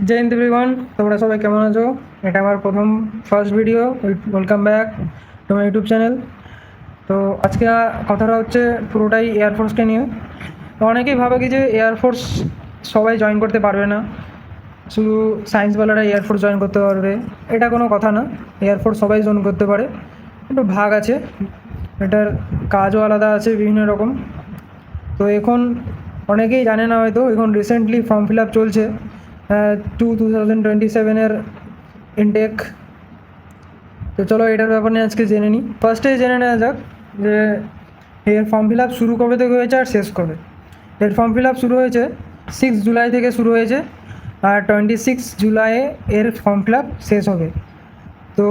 জয় Hind everyone, তোমরা সবাই কেমন আছো? এটা আমার first video. Welcome back to my YouTube channel. তো আজকে কথাটা হচ্ছে পুরোটাই এয়ারফোর্সকে নিয়ে। তো অনেকেই ভাবে কি যে এয়ারফোর্স সবাই জয়েন করতে পারবে না, শুধু সায়েন্সওয়ালারা এয়ারফোর্স জয়েন করতে পারবে, এটা কোনো কথা না। এয়ারফোর্স সবাই জয়েন করতে পারে, একটু ভাগ আছে, এটার কাজও আলাদা আছে বিভিন্ন রকম। তো এখন অনেকেই জানে না হয়তো, এখন রিসেন্টলি ফর্ম ফিল আপ চলছে 2027 ইনটেক। তো চলো এটার ব্যাপার নিয়ে আজকে জেনে নিই। ফার্স্টে জেনে নেওয়া যাক যে এর ফর্ম ফিল আপ শুরু কবে থেকে হয়েছে আর শেষ কবে। এর ফর্ম ফিল আপ শুরু হয়েছে 6 জুলাই থেকে শুরু হয়েছে, আর 26 জুলাইয়ে এর ফর্ম ফিল আপ শেষ হবে। তো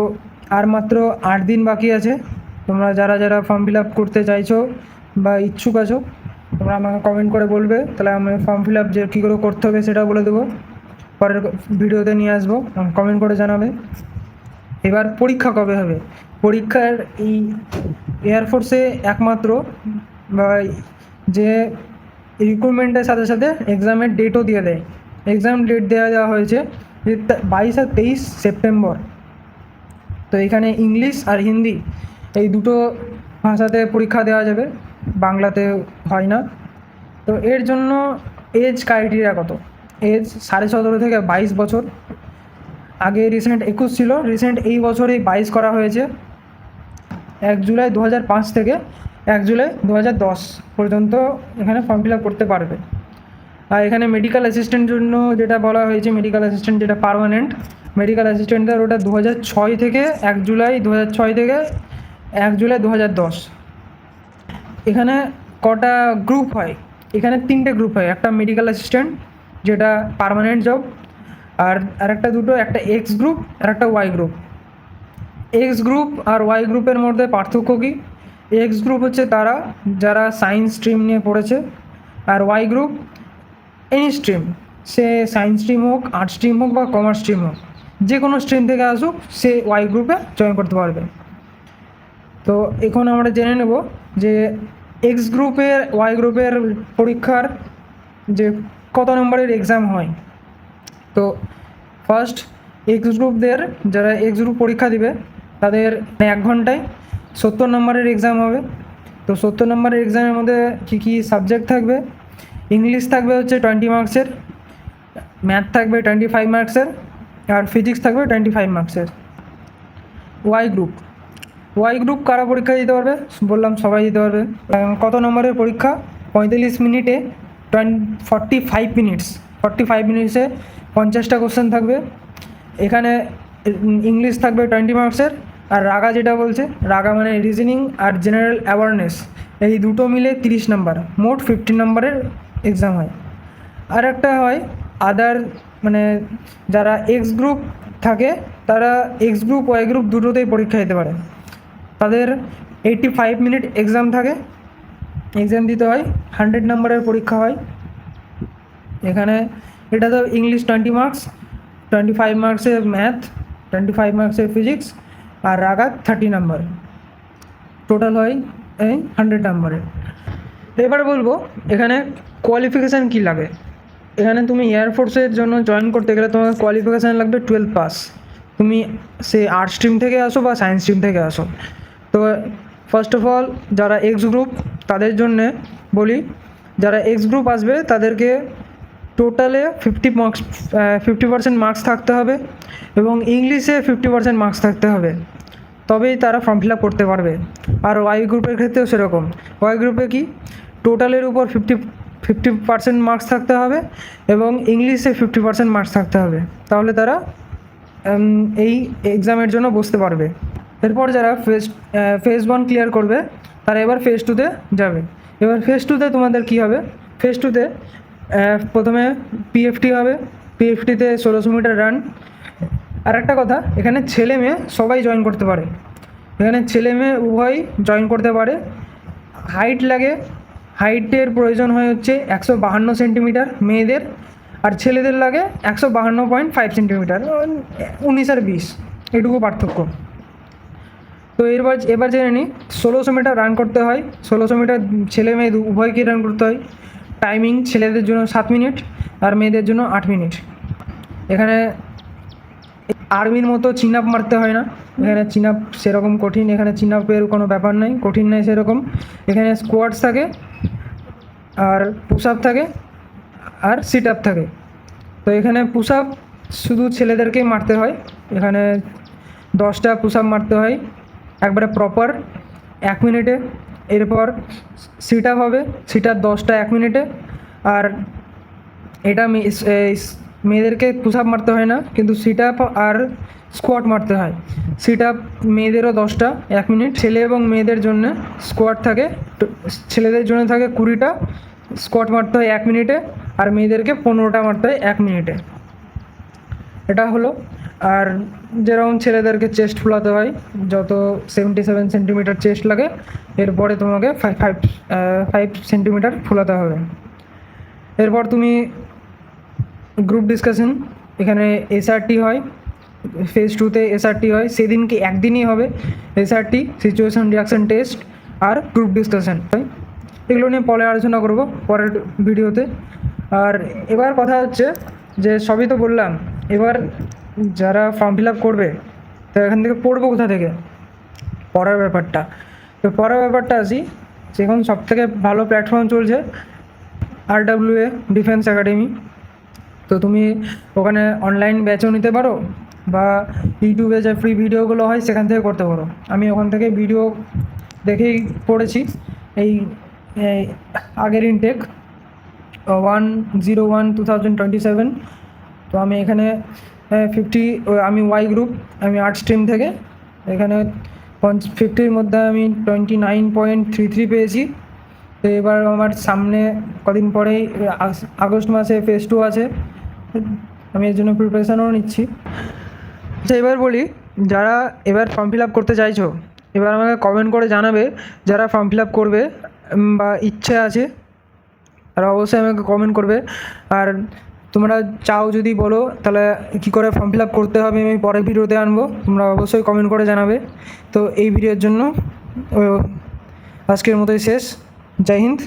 আর মাত্র 8 দিন বাকি আছে। তোমরা যারা যারা ফর্ম ফিল আপ করতে চাইছো বা ইচ্ছুক আছো, তোমরা আমাকে কমেন্ট করে বলবে, তাহলে আমি ফর্ম ফিল আপ যে কী করে করতে হবে সেটা বলে দেবো, পরের ভিডিওতে নিয়ে আসবো, কমেন্ট করে জানাবে। এবার পরীক্ষা কবে হবে? পরীক্ষার এই এয়ারফোর্সে একমাত্র বা যে রিক্রুটমেন্টের সাথে সাথে এক্সামের ডেটও দিয়ে দেয়। এক্সাম ডেট দেওয়া হয়েছে যে 22 আর 23 সেপ্টেম্বর। তো এখানে ইংলিশ আর হিন্দি এই দুটো ভাষাতে পরীক্ষা দেওয়া যাবে, বাংলাতে হয় না। তো এর জন্য এজ ক্রাইটেরিয়া কত? এজ 17.5 থেকে 22 বছর। আগে রিসেন্ট 21 ছিল, রিসেন্ট এই বছরেই 22 করা হয়েছে। 1 জুলাই 2005 থেকে 1 জুলাই 2010 পর্যন্ত এখানে ফর্ম ফিল আপ করতে পারবে। আর এখানে মেডিকেল অ্যাসিস্ট্যান্টের জন্য যেটা বলা হয়েছে, মেডিকেল অ্যাসিস্ট্যান্ট যেটা পার্মানেন্ট মেডিকেল অ্যাসিস্ট্যান্টদের, ওটা 2006 থেকে 1 জুলাই 2006 থেকে 1 জুলাই 2010। এখানে কটা গ্রুপ হয়? এখানে 3টে গ্রুপ হয়। একটা মেডিকেল অ্যাসিস্ট্যান্ট যেটা পার্মানেন্ট জব, আর একটা দুটো, একটা এক্স গ্রুপ আর একটা ওয়াই গ্রুপ। এক্স গ্রুপ আর ওয়াই গ্রুপের মধ্যে পার্থক্য কী? এক্স গ্রুপ হচ্ছে তারা যারা সায়েন্স স্ট্রিম নিয়ে পড়েছে, আর ওয়াই গ্রুপ এনি স্ট্রিম, সে সায়েন্স স্ট্রিম হোক, আর্টস স্ট্রিম হোক বা কমার্স স্ট্রিম হোক, যে কোনো স্ট্রিম থেকে আসুক সে ওয়াই গ্রুপে জয়েন করতে পারবে। তো এখন আমরা জেনে নেব যে এক্স গ্রুপের ওয়াই গ্রুপের পরীক্ষার যে কত নম্বরের এক্সাম হয়। তো ফার্স্ট এক্স গ্রুপদের, যারা এক্স গ্রুপ পরীক্ষা দিবে তাদের 1 ঘন্টায় 70 নম্বরের এক্সাম হবে। তো 70 নম্বরের এক্সামের মধ্যে কী কী সাবজেক্ট থাকবে? ইংলিশ থাকবে হচ্ছে 20 মার্কসের, ম্যাথ থাকবে 25 মার্কসের, আর ফিজিক্স থাকবে 25 মার্কসের। ওয়াই গ্রুপ কারা পরীক্ষা দিতে পারবে? বললাম সবাই দিতে পারবে। কত নম্বরের পরীক্ষা? 45 মিনিটে 45 মিনিটস, 45 মিনিটসে 50টা কোশ্চেন থাকবে। এখানে ইংলিশ থাকবে 20 মার্কসের, আর রাগা যেটা বলছে, রাগা মানে রিজনিং আর জেনারেল অ্যাওয়ারনেস, এই দুটো মিলে 30 নাম্বার, মোট 15 নম্বরের এক্সাম হয়। আর একটা হয় আদার, মানে যারা এক্স গ্রুপ থাকে তারা এক্স গ্রুপ ওয়াই গ্রুপ দুটোতেই পরীক্ষা দিতে পারে। তাদের 85 মিনিট এক্সাম থাকে, এক্সাম দিতে হয়, 100 নম্বরের পরীক্ষা হয়। এখানে এটা তো ইংলিশ 20 মার্কস, 25 মার্কসের ম্যাথ, 25 মার্কসের ফিজিক্স, আর রাগা 30 নাম্বার, টোটাল হয় এই 100 নাম্বারের। এবার বলবো এখানে কোয়ালিফিকেশান কী লাগে। এখানে তুমি এয়ারফোর্সের জন্য জয়েন করতে গেলে তোমার কোয়ালিফিকেশান লাগবে 12 পাস। তুমি সে আর্টস স্ট্রিম থেকে আসো বা সায়েন্স স্ট্রিম থেকে আসো। তো ফার্স্ট অফ অল যারা এক্স গ্রুপ তাদের জন্যে বলি, যারা এক্স গ্রুপ আসবে তাদেরকে টোটালে 50% মার্কস থাকতে হবে, এবং ইংলিশে 50% মার্কস থাকতে হবে, তবেই তারা ফর্ম ফিল আপ করতে পারবে। আর ওয়াই গ্রুপের ক্ষেত্রেও সেরকম। ওয়াই গ্রুপে কি টোটালের উপর 50% মার্কস থাকতে হবে, এবং ইংলিশে 50% মার্কস থাকতে হবে, তাহলে তারা এই এক্সামের জন্য বসতে পারবে। এরপর যারা ফেজ 1 ক্লিয়ার করবে তারা এবার ফেজ 2-তে যাবে। এবার ফেজ 2-তে তোমাদের কী হবে? ফেজ 2-তে প্রথমে পিএফটি হবে, পিএফটিতে 1600 মিটার রান। আর একটা কথা, এখানে ছেলে মেয়ে সবাই জয়েন করতে পারে, এখানে ছেলে মেয়ে উভয়ই জয়েন করতে পারে। হাইট লাগে, হাইটের প্রয়োজন হয় হচ্ছে 152 সেন্টিমিটার মেয়েদের, আর ছেলেদের লাগে 152.5 সেন্টিমিটার, 19 আর 20 এটুকু পার্থক্য। তো এবার জেনে নিই 1600 মিটার রান করতে হয়। 1600 মিটার ছেলে মেয়ে উভয়কেই রান করতে হয়। টাইমিং ছেলেদের জন্য 7 মিনিট আর মেয়েদের জন্য 8 মিনিট। এখানে আর্মির মতো চিন আপ মারতে হয় না, এখানে চিন আপ সেরকম কঠিন, এখানে চিন আপের কোনো ব্যাপার নেই, কঠিন নেই সেরকম। এখানে স্কোয়াটস থাকে আর পুশ আপ থাকে আর সিট আপ থাকে। তো এখানে পুশ আপ শুধু ছেলেদেরকেই মারতে হয়, এখানে 10টা পুশ আপ মারতে হয় একবারে প্রপার 1 মিনিটে। এরপর সিট আপ হবে, সিট আপ 10টা 1 মিনিটে। আর এটা মেয়েদেরকে পুশ আপ মারতে হয় না, কিন্তু সিট আপ আর স্কোয়াট মারতে হয়। সিট আপ মেয়েদেরও 10টা 1 মিনিট, ছেলে এবং মেয়েদের জন্য স্কোয়াট থাকে, ছেলেদের জন্য থাকে 20টা, স্কোয়াট মারতে হয় 1 মিনিটে, আর মেয়েদেরকে 15টা মারতে হয় 1 মিনিটে। এটা হলো। আর যেরকম ছেলেদেরকে চেস্ট ফোলাতে হয়, যত 77 সেন্টিমিটার চেস্ট লাগে, এরপরে তোমাকে 5 সেন্টিমিটার ফোলাতে হবে। এরপর তুমি গ্রুপ ডিসকাশন, এখানে এসআরটি হয়, ফেজ 2তে এসআরটি হয়, সেদিনকে একদিনই হবে এসআরটি, সিচুয়েশন রিয়াকশন টেস্ট আর গ্রুপ ডিসকাশন। এগুলো নিয়ে পরে আলোচনা করব পরের ভিডিওতে। আর এবার কথা হচ্ছে যে সবই তো বললাম, এবার যারা ফর্ম ফিল আপ করবে তো এখান থেকে পড়বো কোথা থেকে, পড়ার ব্যাপারটা। তো পড়ার ব্যাপারটা আসি, এখন সবথেকে ভালো প্ল্যাটফর্ম চলছে RWA ডিফেন্স একাডেমি। তো তুমি ওখানে অনলাইন ব্যাচও নিতে পারো, বা ইউটিউবে যে ফ্রি ভিডিওগুলো হয় সেখান থেকে করতে পারো। আমি ওখান থেকে ভিডিও দেখেই পড়েছি এই আগের ইনটেক 1/01/2027। তো আমি এখানে 50, আমি ওয়াই গ্রুপ, আমি আর্ট স্ট্রিম থেকে, এখানে 50-র মধ্যে আমি 29.33 পেয়েছি। তো এবার আমার সামনে কদিন পরেই আগস্ট মাসে ফেজ 2 আছে, আমি এর জন্য প্রিপারেশানও নিচ্ছি। আচ্ছা, এবার বলি, যারা এবার ফর্ম ফিল আপ করতে চাইছো, এবার আমাকে কমেন্ট করে জানাবে যারা ফর্ম ফিল আপ করবে বা ইচ্ছে আছে, তারা অবশ্যই আমাকে কমেন্ট করবে। আর তোমরা চাও যদি বলো তাহলে কী করে ফর্ম ফিল আপ করতে হবে আমি পরের ভিডিওতে আনবো, তোমরা অবশ্যই কমেন্ট করে জানাবে। তো এই ভিডিওর জন্য আজকের মতোই শেষ। জয় হিন্দ।